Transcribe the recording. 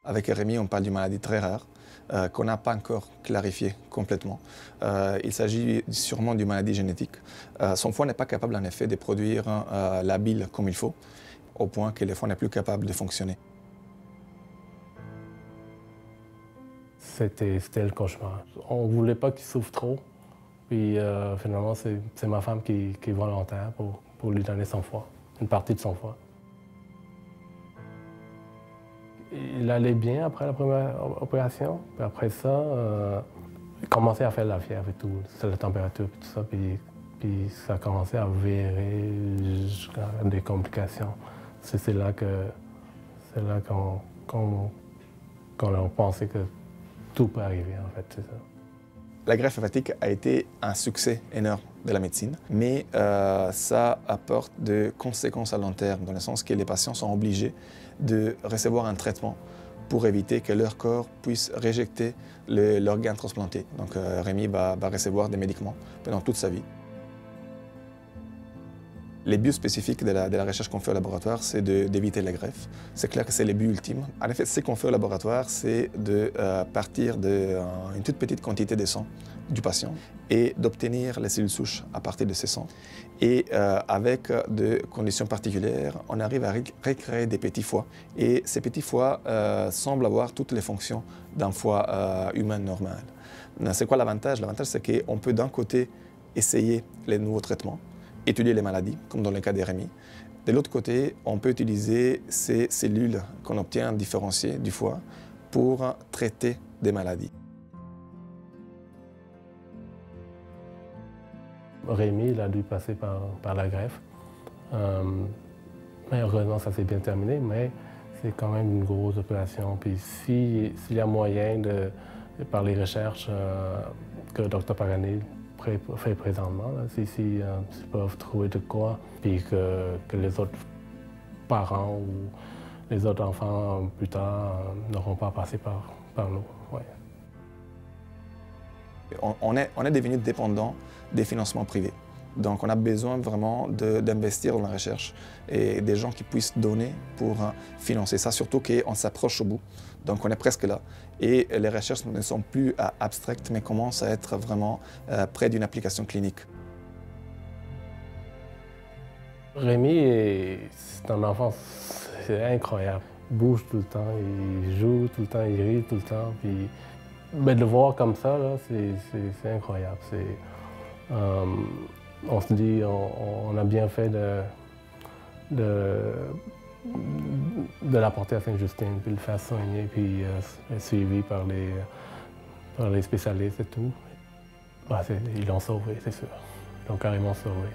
Avec Rémi, on parle d'une maladie très rare qu'on n'a pas encore clarifiée complètement. Il s'agit sûrement d'une maladie génétique. Son foie n'est pas capable en effet de produire la bile comme il faut, au point que le foie n'est plus capable de fonctionner. C'était le cauchemar. On ne voulait pas qu'il souffre trop. Puis finalement, c'est ma femme qui est volontaire pour lui donner son foie, une partie de son foie. Il allait bien après la première opération. Puis après ça, il commençait à faire la fièvre et tout, la température et tout ça. Puis ça a commencé à virer jusqu'à des complications. C'est là qu'on a pensé que tout peut arriver, en fait, c'est ça. La greffe hépatique a été un succès énorme de la médecine, mais ça apporte des conséquences à long terme, dans le sens que les patients sont obligés de recevoir un traitement pour éviter que leur corps puisse rejeter l'organe transplanté. Donc Rémi va recevoir des médicaments pendant toute sa vie. Les buts spécifiques de la recherche qu'on fait au laboratoire, c'est d'éviter la greffe. C'est clair que c'est le but ultime. En effet, ce qu'on fait au laboratoire, c'est de partir d'une toute petite quantité de sang du patient et d'obtenir les cellules souches à partir de ces sangs. Et avec des conditions particulières, on arrive à recréer des petits foies. Et ces petits foies semblent avoir toutes les fonctions d'un foie humain normal. C'est quoi l'avantage? L'avantage, c'est qu'on peut d'un côté essayer les nouveaux traitements, étudier les maladies, comme dans le cas de Rémi. De l'autre côté, on peut utiliser ces cellules qu'on obtient différenciées du foie pour traiter des maladies. Rémi, il a dû passer par la greffe. Mais heureusement, ça s'est bien terminé, mais c'est quand même une grosse opération. Puis s'il y a moyen, par les recherches que Dr. Pagani fait présentement, s'ils peuvent trouver de quoi, puis que les autres parents ou les autres enfants plus tard n'auront pas passé par nous. Ouais. On est devenu dépendant des financements privés. Donc on a besoin vraiment d'investir dans la recherche et des gens qui puissent donner pour financer ça, surtout qu'on s'approche au bout. Donc on est presque là. Et les recherches ne sont plus abstraites, mais commencent à être vraiment près d'une application clinique. Rémi, c'est un enfant, c'est incroyable. Il bouge tout le temps, il joue tout le temps, il rit tout le temps. Puis, de le voir comme ça, c'est incroyable. On se dit, on a bien fait de l'apporter à Sainte-Justine, puis le faire soigner, puis être suivi par les spécialistes et tout. Bah, ils l'ont sauvé, c'est sûr. Ils l'ont carrément sauvé.